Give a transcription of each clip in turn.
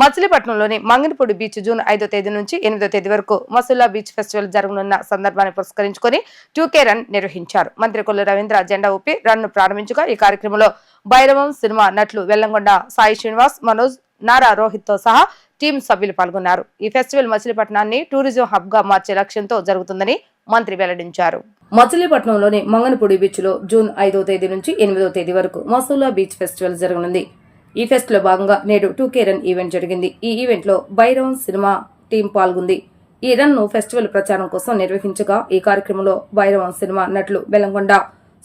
మచిలీపట్నంలోని Manginapudi beach June 5వ తేదీ నుంచి 8వ తేదీ వరకు మసుల్లా బీచ్ ఫెస్టివల్ జరగనున్న సందర్భాన్ని పురస్కరించుకొని 2K రన్ నిర్వహించారు. మంత్రి కొల్లు రవీంద్ర జెండా ఊపి రన్ ను ప్రారంభించగా ఈ కార్యక్రమంలో భైరవం సినిమా నటులు వెల్లంగొండ సాయి శ్రీనివాస్, మనోజ్, నారా రోహిత్ తో సహా టీం సభ్యులు పాల్గొన్నారు. ఈ ఫెస్టివల్ మచిలీపట్నాన్ని టూరిజం హబ్ గా మార్చే లక్ష్యంతో జరుగుతుందని మంత్రి వెల్లడించారు. మచిలీపట్నంలోని మంగనపూడి బీచ్ లో జూన్ 5వ తేదీ నుంచి 8వ తేదీ వరకు మసుల్లా బీచ్ ఫెస్టివల్ జరగనుంది. ఈ ఫెస్ట్ లో భాగంగా నేడు 2K రన్ ఈవెంట్ జరిగింది. ఈ ఈవెంట్ లో భైరవం సినిమా టీం పాల్గొంది. ఈ రన్ ను ఫెస్టివల్ ప్రచారం కోసం నిర్వహించగా ఈ కార్యక్రమంలో భైరవం సినిమా నటులు బెల్లంకొండ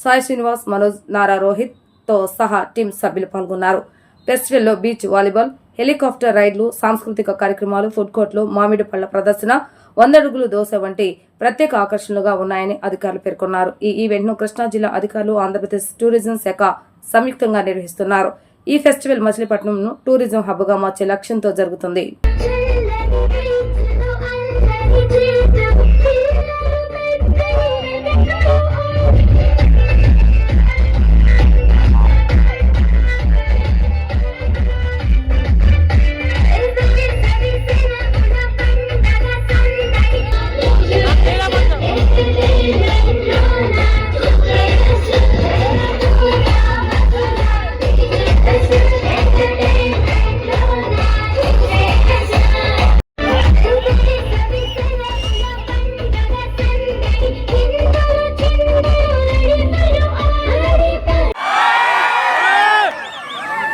సాయి శ్రీనివాస్, మనోజ్, నారా రోహిత్ తో సహా టీం సభ్యులు పాల్గొన్నారు. ఫెస్టివల్ లో బీచ్ వాలీబాల్, హెలికాప్టర్ రైడ్లు, సాంస్కృతిక కార్యక్రమాలు, ఫుడ్ కోర్టులు, మామిడి పళ్ల ప్రదర్శన, 100 అడుగులు దోశ వంటి ప్రత్యేక ఆకర్షణలుగా ఉన్నాయని అధికారులు పేర్కొన్నారు. ఈ ఈవెంట్ ను కృష్ణా జిల్లా అధికారులు, ఆంధ్రప్రదేశ్ టూరిజం శాఖ సంయుక్తంగా నిర్వహిస్తున్నారు. ఈ ఫెస్టివల్ మచిలీపట్నంను టూరిజం హబ్ గా మార్చే లక్ష్యంతో జరుగుతుంది.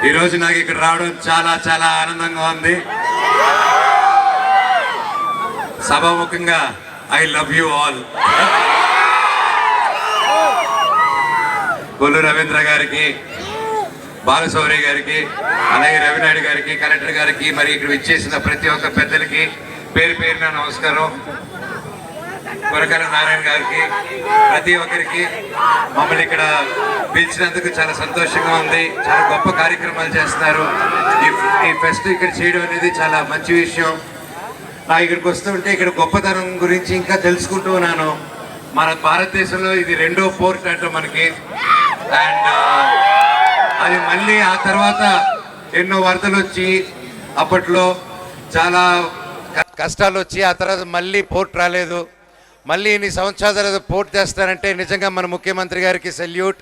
ఈ రోజు నాకు ఇక్కడ రావడం చాలా చాలా ఆనందంగా ఉంది. సభాముఖంగా I love you all. Kollu Ravindra గారికి, బాలశౌరి గారికి, అలాగే రవినాయుడు గారికి, కలెక్టర్ గారికి, మరి ఇక్కడ విచ్చేసిన ప్రతి ఒక్క పెద్దలకి పేరు పేరున నమస్కారం. కొరకల నారాయణ గారికి, ప్రతి ఒక్కరికి మమ్మల్ని ఇక్కడ పిలిచినందుకు చాలా సంతోషంగా ఉంది. చాలా గొప్ప కార్యక్రమాలు చేస్తున్నారు. ఈ ఫెస్ట్ ఇక్కడ చేయడం అనేది చాలా మంచి విషయం. ఇక్కడికి వస్తుంటే ఇక్కడ గొప్పతనం గురించి ఇంకా తెలుసుకుంటూ ఉన్నాను. మన భారతదేశంలో ఇది 2వ పోర్ట్ అంటాం మనకి. అండ్ అది మళ్ళీ ఆ తర్వాత ఎన్నో వరదలు వచ్చి అప్పట్లో చాలా కష్టాలు వచ్చి ఆ తర్వాత మళ్ళీ పోర్ట్ రాలేదు. మళ్ళీ ఇన్ని సంవత్సరాల తర్వాత పోర్ట్ చేస్తారంటే నిజంగా మన ముఖ్యమంత్రి గారికి సెల్యూట్.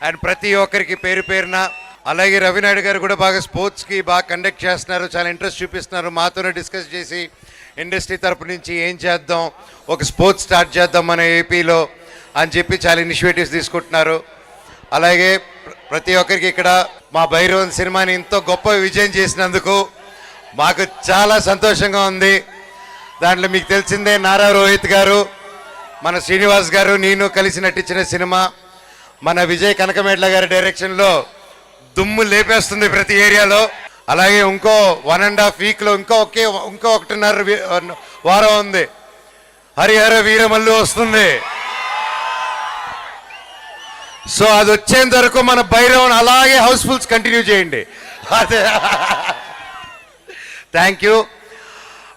అండ్ ప్రతి ఒక్కరికి పేరు పేరున, అలాగే రవినాయుడు గారు కూడా బాగా స్పోర్ట్స్కి బాగా కండక్ట్ చేస్తున్నారు, చాలా ఇంట్రెస్ట్ చూపిస్తున్నారు. మాతోనే డిస్కస్ చేసి ఇండస్ట్రీ తరపు నుంచి ఏం చేద్దాం, ఒక స్పోర్ట్స్ స్టార్ట్ చేద్దాం మన ఏపీలో అని చెప్పి చాలా ఇనిషియేటివ్స్ తీసుకుంటున్నారు. అలాగే ప్రతి ఒక్కరికి ఇక్కడ మా భైరవన్ సినిమాని ఎంతో గొప్ప విజయం చేసినందుకు మాకు చాలా సంతోషంగా ఉంది. దాంట్లో మీకు తెలిసిందే, నారా రోహిత్ గారు, మన శ్రీనివాస్ గారు, నేను కలిసి నటించిన సినిమా మన విజయ్ కనకమేట్ల గారి డైరెక్షన్లో దుమ్ము లేపేస్తుంది ప్రతి ఏరియాలో. అలాగే ఇంకో 1.5 వీక్లో ఇంకో 1.5 వారం ఉంది, హరిహర వీరమల్లు వస్తుంది. సో అది వచ్చేంత వరకు మన భైరవన్ అలాగే హౌస్ఫుల్స్ కంటిన్యూ చేయండి. అదే థ్యాంక్ యూ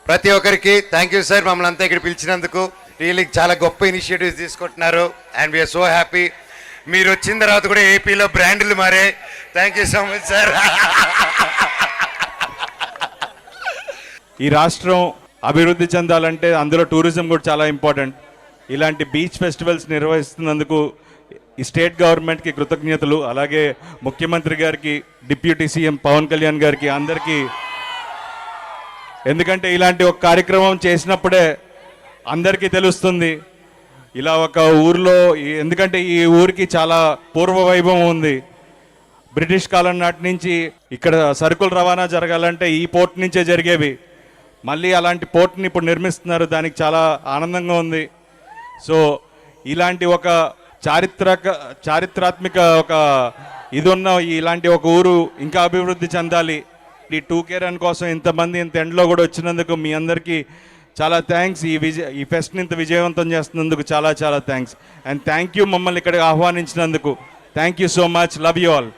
ప్రతి ఒక్కరికి. థ్యాంక్ యూ సార్, మమ్మల్ని అంతా ఇక్కడ పిలిచినందుకు. రియల్లీ చాలా గొప్ప ఇనిషియేటివ్స్ తీసుకుంటున్నారు. And we are so happy. మీరు వచ్చిన తర్వాత కూడా ఏపీలో బ్రాండ్లు మారే. Thank you so much sir. ఈ రాష్ట్రం అభివృద్ధి చెందాలంటే అందులో టూరిజం కూడా చాలా ఇంపార్టెంట్. ఇలాంటి బీచ్ ఫెస్టివల్స్ నిర్వహిస్తున్నందుకు ఈ స్టేట్ గవర్నమెంట్కి కృతజ్ఞతలు. అలాగే ముఖ్యమంత్రి గారికి, డిప్యూటీ సీఎం పవన్ కళ్యాణ్ గారికి, అందరికీ. ఎందుకంటే ఇలాంటి ఒక కార్యక్రమం చేసినప్పుడే అందరికీ తెలుస్తుంది ఇలా ఒక ఊర్లో. ఎందుకంటే ఈ ఊరికి చాలా పూర్వ వైభవం ఉంది. బ్రిటిష్ కాలం నాటి నుంచి ఇక్కడ సరుకులు రవాణా జరగాలంటే ఈ పోర్ట్ నుంచే జరిగేవి. మళ్ళీ అలాంటి పోర్ట్ని ఇప్పుడు నిర్మిస్తున్నారు. దానికి చాలా ఆనందంగా ఉంది. సో ఇలాంటి ఒక చారిత్రాత్మక ఒక ఇది ఉన్న ఇలాంటి ఒక ఊరు ఇంకా అభివృద్ధి చెందాలి. ఈ 2K రన్ కోసం ఇంతమంది ఇంత ఎండ్లో కూడా వచ్చినందుకు మీ అందరికీ చాలా థ్యాంక్స్. ఈ ఫెస్ట్ని ఇంత విజయవంతం చేస్తున్నందుకు చాలా చాలా థ్యాంక్స్. అండ్ థ్యాంక్ యూ మమ్మల్ని ఇక్కడికి ఆహ్వానించినందుకు. Thank you so much. Love you all.